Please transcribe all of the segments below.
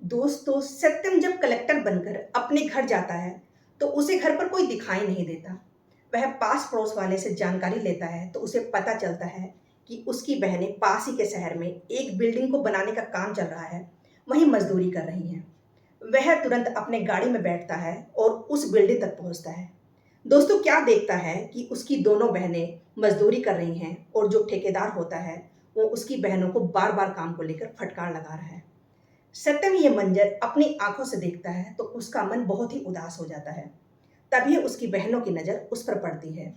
दोस्तों, सत्यम जब कलेक्टर बनकर अपने घर जाता है तो उसे घर पर कोई दिखाई नहीं देता। वह पास पड़ोस वाले से जानकारी लेता है तो उसे पता चलता है कि उसकी बहनें पास ही के शहर में एक बिल्डिंग को बनाने का काम चल रहा है, वहीं मजदूरी कर रही हैं। वह तुरंत अपने गाड़ी में बैठता है और उस बिल्डिंग तक पहुंचता है। दोस्तों, क्या देखता है कि उसकी दोनों बहनें मजदूरी कर रही हैं और जो ठेकेदार होता है वो उसकी बहनों को बार बार काम को लेकर फटकार लगा रहा है। सत्यम ये मंजर अपनी आंखों से देखता है तो उसका मन बहुत ही उदास हो जाता है। तभी उसकी बहनों की नजर उस पर पड़ती है।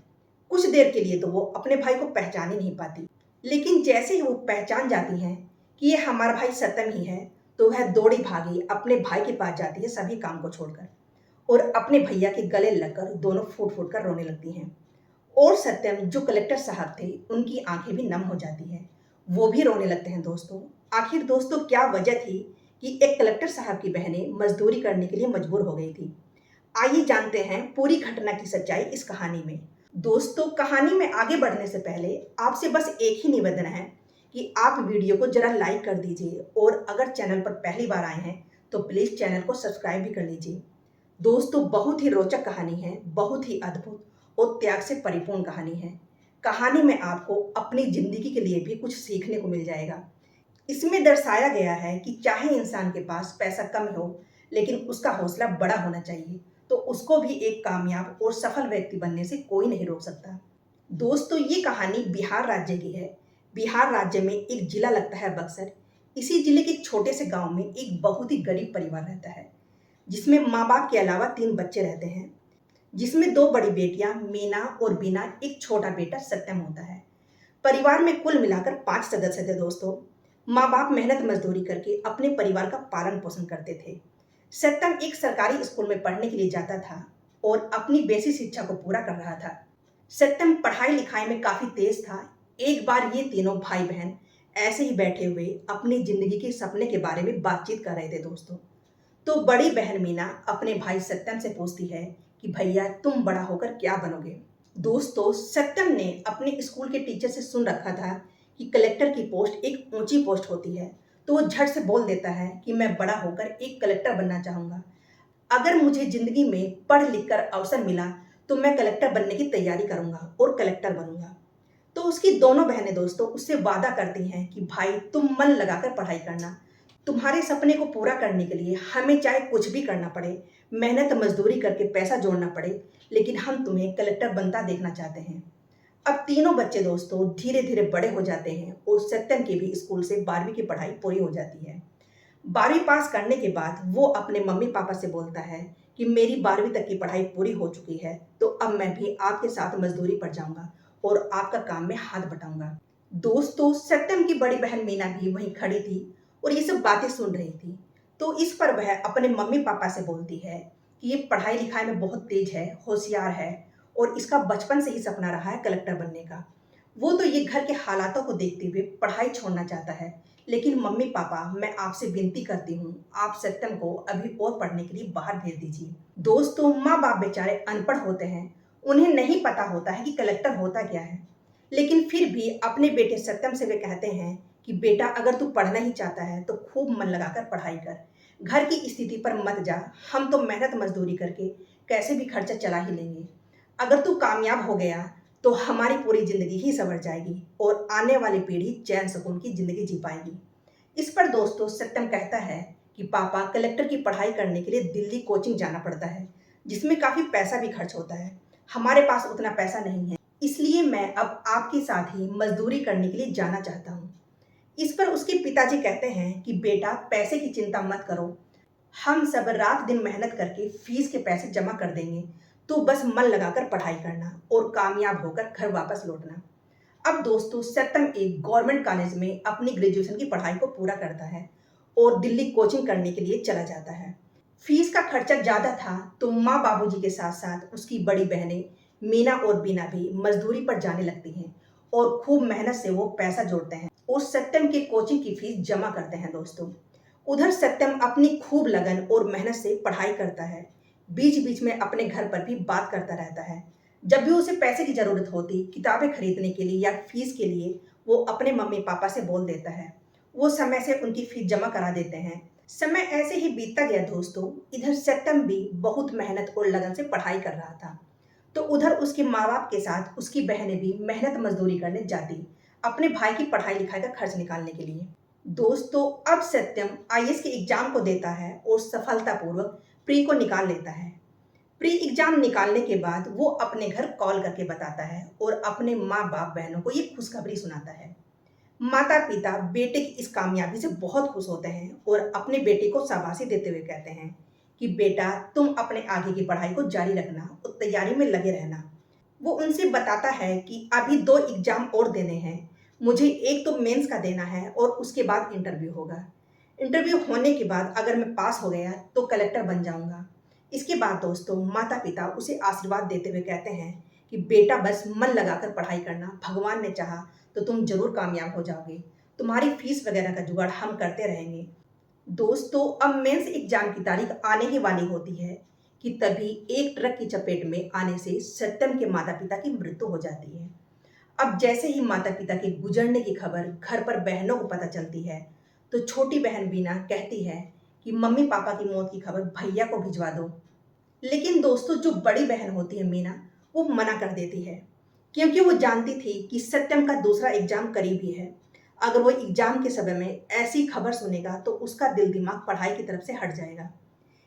कुछ देर के लिए तो वो अपने भाई को पहचान ही नहीं पाती, लेकिन जैसे ही वो पहचान जाती हैं कि ये हमारा भाई सत्यम ही है, तो वह दौड़ी भागी अपने भाई के पास जाती है सभी काम को छोड़कर, और अपने भैया के गले लगकर दोनों फूट फूट कर रोने लगती हैं। और सत्यम जो कलेक्टर साहब थे उनकी आंखें भी नम हो जाती हैं, वो भी रोने लगते हैं। दोस्तों, आखिर दोस्तों क्या वजह थी कि एक कलेक्टर साहब की बहनें मजदूरी करने के लिए मजबूर हो गई थी? आइए जानते हैं पूरी घटना की सच्चाई इस कहानी में। दोस्तों, कहानी में आगे बढ़ने से पहले आपसे बस एक ही निवेदन है कि आप वीडियो को जरा लाइक कर दीजिए, और अगर चैनल पर पहली बार आए हैं तो प्लीज चैनल को सब्सक्राइब भी कर लीजिए। दोस्तों, बहुत ही रोचक कहानी है, बहुत ही अद्भुत और त्याग से परिपूर्ण कहानी है। कहानी में आपको अपनी जिंदगी के लिए भी कुछ सीखने को मिल जाएगा। इसमें दर्शाया गया है कि चाहे इंसान के पास पैसा कम हो, लेकिन उसका हौसला बड़ा होना चाहिए, तो उसको भी एक कामयाब और सफल व्यक्ति बनने से कोई नहीं रोक सकता। दोस्तों, ये कहानी बिहार राज्य की है। बिहार राज्य में एक जिला लगता है बक्सर। इसी जिले के छोटे से गांव में एक बहुत ही गरीब परिवार रहता है, जिसमें माँ बाप के अलावा 3 बच्चे रहते हैं, जिसमें 2 बड़ी बेटियां मीना और बीना, एक छोटा बेटा सत्यम होता है। परिवार में कुल मिलाकर 5 सदस्य थे। दोस्तों, माँ बाप मेहनत मजदूरी करके अपने परिवार का पालन पोषण करते थे। सत्यम एक सरकारी स्कूल में पढ़ने के लिए जाता था और अपनी बेसिक शिक्षा को पूरा कर रहा था। सत्यम पढ़ाई लिखाई में काफी तेज था। एक बार ये तीनों भाई बहन ऐसे ही बैठे हुए अपनी जिंदगी के सपने के बारे में बातचीत कर रहे थे। दोस्तों, तो बड़ी बहन मीना अपने भाई सत्यम से पूछती है कि भैया, तुम बड़ा होकर क्या बनोगे? दोस्तों, सत्यम ने अपने स्कूल के टीचर से सुन रखा था कि कलेक्टर की पोस्ट एक ऊंची पोस्ट होती है, तो वो झट से बोल देता है कि मैं बड़ा होकर एक कलेक्टर बनना चाहूंगा। अगर मुझे जिंदगी में पढ़ लिख कर अवसर मिला तो मैं कलेक्टर बनने की तैयारी करूंगा और कलेक्टर बनूंगा। तो उसकी दोनों बहनें दोस्तों उससे वादा करती हैं कि भाई, तुम मन लगाकर पढ़ाई करना। तुम्हारे सपने को पूरा करने के लिए हमें चाहे कुछ भी करना पड़े, मेहनत मजदूरी करके पैसा जोड़ना पड़े, लेकिन हम तुम्हें कलेक्टर बनता देखना चाहते हैं। अब तीनों बच्चे दोस्तों धीरे धीरे बड़े हो जाते हैं और सत्यम की भी स्कूल से 12वीं की पढ़ाई पूरी हो जाती है। 12वीं पास करने के बाद वो अपने मम्मी पापा से बोलता है कि मेरी 12वीं तक की पढ़ाई पूरी हो चुकी है, तो अब मैं भी आपके साथ मजदूरी पर जाऊंगा और आपका काम में हाथ बटाऊंगा। दोस्तों, सत्यम की बड़ी बहन मीना भी वहीं खड़ी थी और ये सब बातें सुन रही थी। तो इस पर वह अपने मम्मी पापा से बोलती है कि ये पढ़ाई लिखाई में बहुत तेज है, होशियार है, और इसका बचपन से ही सपना रहा है कलेक्टर बनने का। वो तो ये घर के हालातों को देखते हुए पढ़ाई छोड़ना चाहता है, लेकिन मम्मी पापा, मैं आपसे विनती करती हूँ, आप सत्यम को अभी और पढ़ने के लिए बाहर भेज दीजिए। दोस्तों, माँ बाप बेचारे अनपढ़ होते हैं, उन्हें नहीं पता होता है कि कलेक्टर होता क्या है, लेकिन फिर भी अपने बेटे सत्यम से वे कहते हैं कि बेटा, अगर तू पढ़ना ही चाहता है तो खूब मन लगाकर पढ़ाई कर, घर की स्थिति पर मत जा, हम तो मेहनत मजदूरी करके कैसे भी खर्चा चला ही लेंगे। अगर तू कामयाब हो गया तो हमारी पूरी जिंदगी ही संवर जाएगी और आने वाली पीढ़ी चैन सुकून की जिंदगी जी पाएगी। इस पर दोस्तों सत्यम कहता है कि पापा, कलेक्टर की पढ़ाई करने के लिए दिल्ली कोचिंग जाना पड़ता है, जिसमें काफी पैसा भी खर्च होता है। हमारे पास उतना पैसा नहीं है, इसलिए मैं अब आपके साथ ही मजदूरी करने के लिए जाना चाहता हूँ। इस पर उसके पिताजी कहते हैं कि बेटा, पैसे की चिंता मत करो, हम सब रात दिन मेहनत करके फीस के पैसे जमा कर देंगे, तू बस मन लगाकर पढ़ाई करना और कामयाब होकर घर वापस लौटना। अब दोस्तों, सत्यम एक गवर्नमेंट कॉलेज में अपनी ग्रेजुएशन की पढ़ाई को पूरा करता है और दिल्ली कोचिंग करने के लिए चला जाता है। फीस का खर्चा ज्यादा था, तो माँ बाबूजी के साथ साथ उसकी बड़ी बहनें मीना और बीना भी मजदूरी पर जाने लगती हैं और खूब मेहनत से वो पैसा जोड़ते हैं और सत्यम के कोचिंग की फीस जमा करते हैं। दोस्तों, उधर सत्यम अपनी खूब लगन और मेहनत से पढ़ाई करता है, बीच बीच में अपने घर पर भी बात करता रहता है। जब भी उसे पैसे की जरूरत होती, किताबें खरीदने के लिए या फीस के लिए, वो अपने मम्मी पापा से बोल देता है। वो समय से उनकी फीस जमा करा देते हैं। समय ऐसे ही बीतता गया दोस्तों। इधर सत्यम भी बहुत मेहनत और लगन से पढ़ाई कर रहा था, तो उधर उसके माँ बाप के साथ उसकी बहनें भी मेहनत मजदूरी करने जाती, अपने भाई की पढ़ाई लिखाई का खर्च निकालने के लिए। दोस्तों, अब सत्यम आईएएस के एग्जाम को देता है और सफलतापूर्वक प्री को निकाल लेता है। प्री एग्जाम निकालने के बाद वो अपने घर कॉल करके बताता है और अपने माँ बाप बहनों को ये खुशखबरी सुनाता है। माता पिता बेटे की इस कामयाबी से बहुत खुश होते हैं और अपने बेटे को शाबाशी देते हुए कहते हैं कि बेटा, तुम अपने आगे की पढ़ाई को जारी रखना और तैयारी में लगे रहना। वो उनसे बताता है कि अभी 2 एग्जाम और देने हैं। मुझे एक तो मेंस का देना है और उसके बाद इंटरव्यू होगा। इंटरव्यू होने के बाद अगर मैं पास हो गया तो कलेक्टर बन जाऊंगा। इसके बाद दोस्तों, माता पिता उसे आशीर्वाद देते हुए कहते हैं कि बेटा, बस मन लगाकर पढ़ाई करना, भगवान ने चाहा तो तुम जरूर कामयाब हो जाओगे। तुम्हारी फीस वगैरह का जुगाड़ हम करते रहेंगे। दोस्तों, अब मेंस एग्जाम की तारीख आने ही वाली होती है कि तभी एक ट्रक की चपेट में आने से सत्यम के माता पिता की मृत्यु हो जाती है। अब जैसे ही माता पिता के गुजरने की खबर घर पर बहनों को पता चलती है, तो छोटी बहन बीना कहती है कि मम्मी पापा की मौत की खबर भैया को भिजवा दो। लेकिन दोस्तों, जो बड़ी बहन होती है मीना, वो मना कर देती है, क्योंकि वो जानती थी कि सत्यम का दूसरा एग्जाम करीब ही है। अगर वो एग्जाम के समय में ऐसी खबर सुनेगा तो उसका दिल दिमाग पढ़ाई की तरफ से हट जाएगा।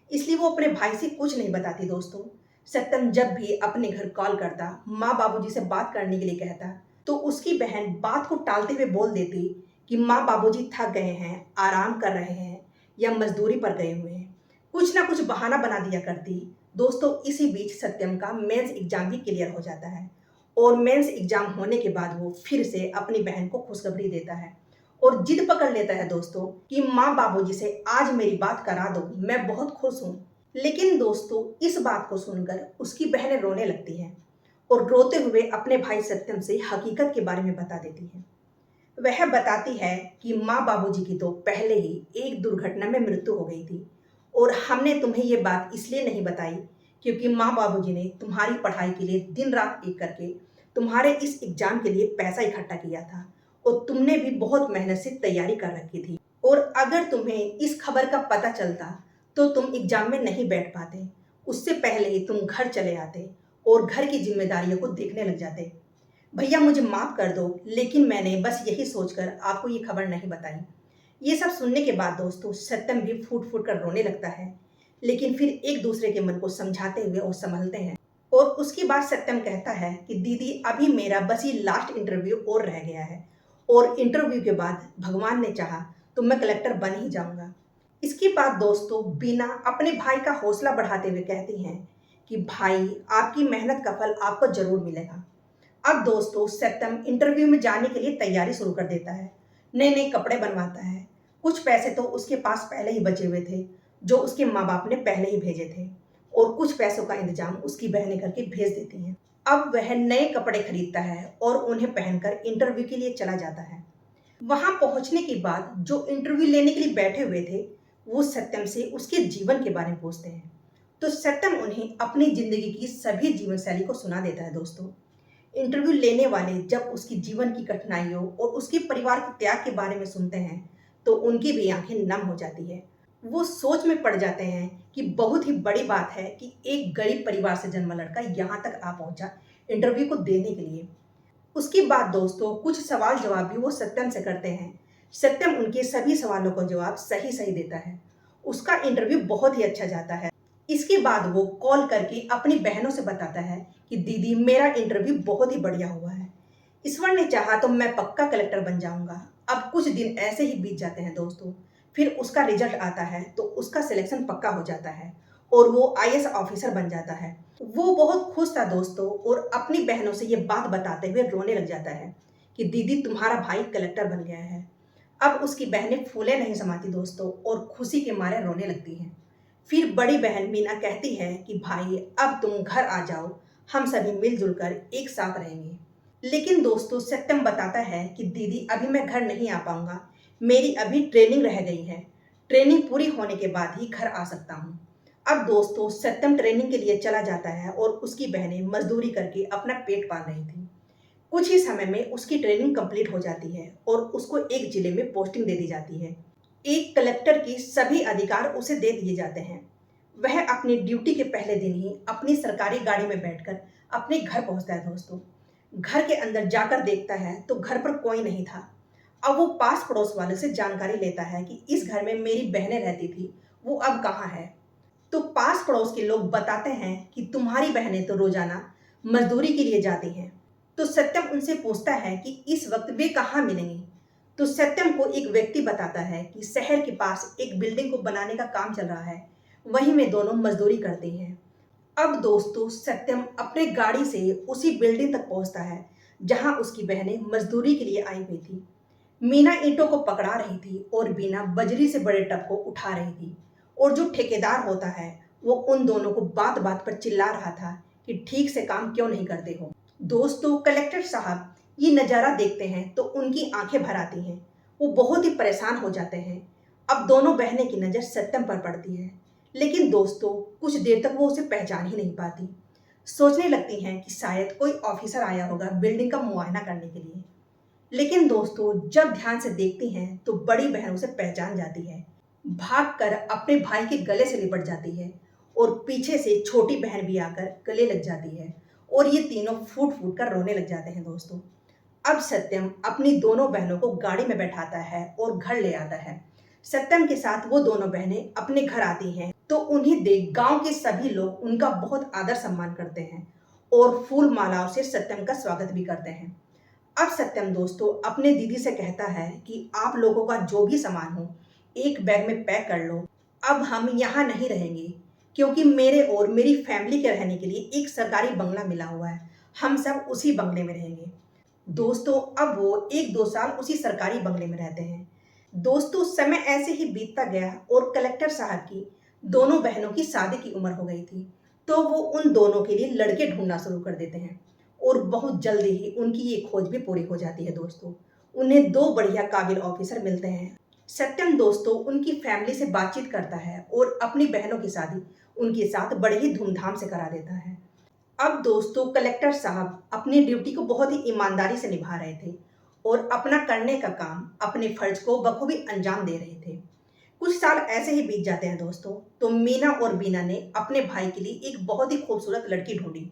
इसलिए वो अपने भाई से कुछ नहीं बताती दोस्तों। सत्यम जब भी अपने घर कॉल करता, माँ बाबूजी से बात करने के लिए कहता, तो उसकी बहन बात को टालते हुए बोल देती कि माँ बाबूजी थक गए हैं, आराम कर रहे हैं या मजदूरी पर गए हुए हैं। कुछ ना कुछ बहाना बना दिया करती। दोस्तों, इसी बीच सत्यम का मेंस एग्जाम भी क्लियर हो जाता है और मेंस एग्जाम होने के बाद वो फिर से अपनी बहन को खुशखबरी देता है और जिद पकड़ लेता है दोस्तों कि माँ बाबूजी से आज मेरी बात करा दो, मैं बहुत खुश हूँ। लेकिन दोस्तों, इस बात को सुनकर उसकी बहनें रोने लगती हैं और रोते हुए अपने भाई सत्यम से हकीकत के बारे में बता देती हैं। वह बताती है कि माँ बाबूजी की तो पहले ही एक दुर्घटना में मृत्यु हो गई थी और हमने तुम्हें ये बात इसलिए नहीं बताई क्योंकि माँ बाबूजी ने तुम्हारी पढ़ाई के लिए दिन रात एक करके तुम्हारे इस एग्जाम के लिए पैसा इकट्ठा किया था और तुमने भी बहुत मेहनत से तैयारी कर रखी थी। और अगर तुम्हें इस खबर का पता चलता तो तुम एग्जाम में नहीं बैठ पाते। उससे पहले ही तुम घर चले आते और घर की जिम्मेदारियों को देखने लग जाते। भैया, मुझे माफ कर दो, लेकिन मैंने बस यही सोचकर आपको ये खबर नहीं बताई। ये सब सुनने के बाद दोस्तों, सत्यम भी फूट फूट कर रोने लगता है, लेकिन फिर एक दूसरे के मन को समझाते हुए और संभलते हैं। और उसके बाद सत्यम कहता है कि दीदी, अभी मेरा बस ये लास्ट इंटरव्यू और रह गया है और इंटरव्यू के बाद भगवान ने चाहा तो मैं कलेक्टर बन ही जाऊंगा। इसके बाद दोस्तों, बीना अपने भाई का हौसला बढ़ाते हुए कहती हैं कि भाई, आपकी मेहनत का फल आपको जरूर मिलेगा। अब दोस्तों, सत्यम इंटरव्यू में जाने के लिए तैयारी शुरू कर देता है। नए नए कपड़े बनवाता है। कुछ पैसे तो उसके पास पहले ही बचे हुए थे, जो उसके माँ बाप ने पहले ही भेजे थे, और कुछ पैसों का इंतजाम उसकी बहनें करके भेज देती हैं। अब वह नए कपड़े खरीदता है और उन्हें पहनकर इंटरव्यू के लिए चला जाता है। वहां पहुंचने के बाद जो इंटरव्यू लेने के लिए बैठे हुए थे, वो सत्यम से उसके जीवन के बारे में पूछते हैं। तो सत्यम उन्हें अपनी जिंदगी की सभी जीवन शैली को सुना देता है दोस्तों। इंटरव्यू लेने वाले जब उसकी जीवन की कठिनाइयों और उसके परिवार के त्याग के बारे में सुनते हैं, तो उनकी भी आंखें नम हो जाती है। वो सोच में पड़ जाते हैं कि बहुत ही बड़ी बात है कि एक गरीब परिवार से जन्मा लड़का यहाँ तक आ पहुंचा इंटरव्यू को देने के लिए। उसके बाद दोस्तों, कुछ सवाल जवाब भी वो सत्यम से करते हैं। सत्यम उनके सभी सवालों का जवाब सही सही देता है। उसका इंटरव्यू बहुत ही अच्छा जाता है। इसके बाद वो कॉल करके अपनी बहनों से बताता है कि दीदी, मेरा इंटरव्यू बहुत ही बढ़िया हुआ है। ईश्वर ने चाहा तो मैं पक्का कलेक्टर बन जाऊंगा। अब कुछ दिन ऐसे ही बीत जाते हैं दोस्तों। फिर उसका रिजल्ट आता है तो उसका सिलेक्शन पक्का हो जाता है और वो आईएएस ऑफिसर बन जाता है। वो बहुत खुश था दोस्तों और अपनी बहनों से ये बात बताते हुए रोने लग जाता है कि दीदी, तुम्हारा भाई कलेक्टर बन गया है। अब उसकी बहनें फूले नहीं समाती दोस्तों और खुशी के मारे रोने लगती हैं। फिर बड़ी बहन मीना कहती है कि भाई, अब तुम घर आ जाओ, हम सभी मिलजुल कर एक साथ रहेंगे। लेकिन दोस्तों, सत्यम बताता है कि दीदी, अभी मैं घर नहीं आ पाऊंगा, मेरी अभी ट्रेनिंग रह गई है। ट्रेनिंग पूरी होने के बाद ही घर आ सकता हूँ। अब दोस्तों, सत्यम ट्रेनिंग के लिए चला जाता है और उसकी बहनें मजदूरी करके अपना पेट पाल रही थी। कुछ ही समय में उसकी ट्रेनिंग कंप्लीट हो जाती है और उसको एक जिले में पोस्टिंग दे दी जाती है। एक कलेक्टर की सभी अधिकार उसे दे दिए जाते हैं। वह अपनी ड्यूटी के पहले दिन ही अपनी सरकारी गाड़ी में बैठकर अपने घर पहुंचता है दोस्तों। घर के अंदर जाकर देखता है तो घर पर कोई नहीं था। अब वो पास पड़ोस वालों से जानकारी लेता है कि इस घर में मेरी बहनें रहती थी, वो अब कहाँ है। तो पास पड़ोस के लोग बताते हैं कि तुम्हारी बहनें तो रोजाना मजदूरी के लिए जाती हैं। तो सत्यम उनसे पूछता है कि इस वक्त वे कहाँ मिलेंगी। तो सत्यम को एक व्यक्ति बताता है कि शहर के पास एक बिल्डिंग को बनाने का काम चल रहा है, वहीं में दोनों मजदूरी करते हैं। अब दोस्तों सत्यम अपने गाड़ी से उसी बिल्डिंग तक पहुंचता है जहां उसकी बहनें मजदूरी के लिए आई हुई थी। मीना ईंटों को पकड़ा रही थी और बीना बजरी से बड़े टब को उठा रही थी। और जो ठेकेदार होता है वो उन दोनों को बात बात पर चिल्ला रहा था कि ठीक से काम क्यों नहीं करते हो। दोस्तों कलेक्टर साहब ये नज़ारा देखते हैं तो उनकी आंखें भर आती हैं। वो बहुत ही परेशान हो जाते हैं। अब दोनों बहनें की नज़र सत्यम पर पड़ती है, लेकिन दोस्तों कुछ देर तक वो उसे पहचान ही नहीं पाती। सोचने लगती हैं कि शायद कोई ऑफिसर आया होगा बिल्डिंग का मुआयना करने के लिए। लेकिन दोस्तों जब ध्यान से देखती हैं तो बड़ी बहन उसे पहचान जाती है। भागकर अपने भाई के गले से लिपट जाती है और पीछे से छोटी बहन भी आकर गले लग जाती है और ये तीनों फूट फूट कर रोने लग जाते हैं दोस्तों। अब सत्यम अपनी दोनों बहनों को गाड़ी में बैठाता है और घर ले आता है। सत्यम के साथ वो दोनों बहनें अपने घर आती हैं तो उन्हें देख गांव के सभी लोग उनका बहुत आदर सम्मान करते हैं और फूल मालाओं से सत्यम का स्वागत भी करते हैं। अब सत्यम दोस्तों अपने दीदी से कहता है कि आप लोगों का जो भी सामान हो एक बैग में पैक कर लो। अब हम यहाँ नहीं रहेंगे क्योंकि मेरे और मेरी फैमिली के रहने के लिए एक सरकारी बंगला मिला हुआ है। हम सब उसी बंगले में रहेंगे। दोस्तों अब वो 1-2 साल उसी सरकारी बंगले में रहते हैं। दोस्तों समय ऐसे ही बीतता गया और कलेक्टर साहब की दोनों बहनों की शादी की उम्र हो गई थी। तो वो उन दोनों के लिए लड़के ढूंढना शुरू कर देते हैं और बहुत जल्दी ही उनकी ये खोज भी पूरी हो जाती है दोस्तों। उन्हें 2 बढ़िया काबिल ऑफिसर मिलते हैं। सत्यम दोस्तों उनकी फैमिली से बातचीत करता है और अपनी बहनों की शादी उनके साथ बड़े ही धूमधाम से करा देता है। अब दोस्तों कलेक्टर साहब अपनी ड्यूटी को बहुत ही ईमानदारी से निभा रहे थे और अपना करने का काम अपने फर्ज को बखूबी अंजाम दे रहे थे। कुछ साल ऐसे ही बीत जाते हैं दोस्तों। तो मीना और बीना ने अपने भाई के लिए एक बहुत ही खूबसूरत लड़की ढूंढी।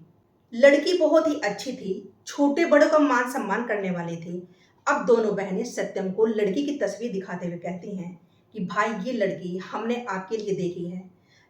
लड़की बहुत ही अच्छी थी, छोटे बड़ों का मान सम्मान करने वाली थी। अब दोनों बहनें सत्यम को लड़की की तस्वीर दिखाते हुए कहती हैं कि भाई ये लड़की हमने आपके लिए देखी है,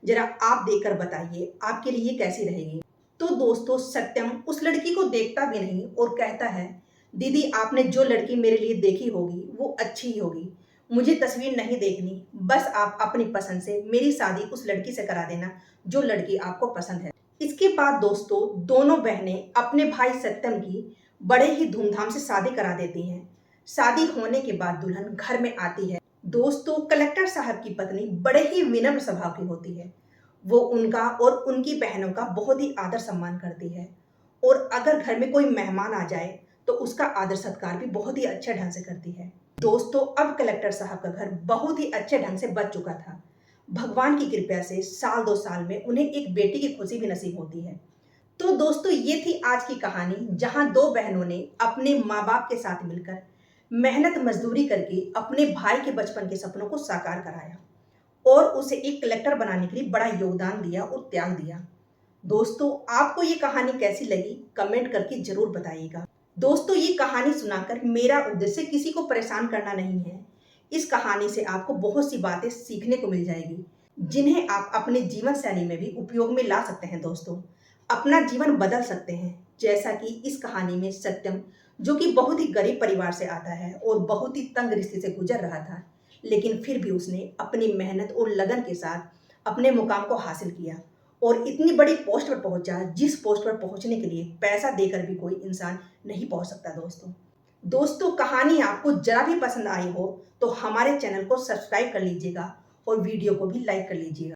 जरा आप देखकर बताइए आपके लिए ये कैसी रहेगी। तो दोस्तों सत्यम उस लड़की को देखता भी नहीं और कहता है दीदी आपने जो लड़की मेरे लिए देखी होगी वो अच्छी ही होगी, मुझे तस्वीर नहीं देखनी, बस आप अपनी पसंद से मेरी शादी उस लड़की से करा देना जो लड़की आपको पसंद है। इसके बाद दोस्तों दोनों बहनें अपने भाई सत्यम की बड़े ही धूमधाम से शादी करा देती हैं। शादी होने के बाद दुल्हन घर में आती है। दोस्तों कलेक्टर साहब की पत्नी बड़े ही विनम्र स्वभाव की होती है। वो उनका और उनकी बहनों का बहुत ही आदर सम्मान करती है और अगर घर में कोई मेहमान आ जाए तो उसका आदर सत्कार भी बहुत ही अच्छे ढंग से करती है। दोस्तों अब कलेक्टर साहब का घर बहुत ही अच्छे ढंग से बच चुका था। भगवान की कृपा से साल 2 साल में उन्हें एक बेटी की खुशी भी नसीब होती है। तो दोस्तों ये थी आज की कहानी जहां 2 बहनों ने अपने माँ बाप के साथ मिलकर मेहनत मजदूरी करके अपने भाई के बचपन के सपनों को साकार कराया और उसे एक कलेक्टर बनाने के लिए बड़ा योगदान दिया और त्याग दिया। दोस्तों आपको ये कहानी कैसी लगी कमेंट करके जरूर बताइएगा। दोस्तों ये कहानी सुनाकर मेरा उद्देश्य किसी को परेशान करना नहीं है। इस कहानी से आपको बहुत सी बातें सीखने को मिल जाएगी जिन्हें आप अपने जीवन शैली में भी उपयोग में ला सकते हैं। दोस्तों अपना जीवन बदल सकते हैं, जैसा कि इस कहानी में सत्यम जो कि बहुत ही गरीब परिवार से आता है और बहुत ही तंग रिश्ते से गुजर रहा था, लेकिन फिर भी उसने अपनी मेहनत और लगन के साथ अपने मुकाम को हासिल किया और इतनी बड़ी पोस्ट पर पहुंचा जिस पोस्ट पर पहुंचने के लिए पैसा देकर भी कोई इंसान नहीं पहुंच सकता। दोस्तों कहानी आपको जरा भी पसंद आई हो तो हमारे चैनल को सब्सक्राइब कर लीजिएगा और वीडियो को भी लाइक कर लीजिएगा।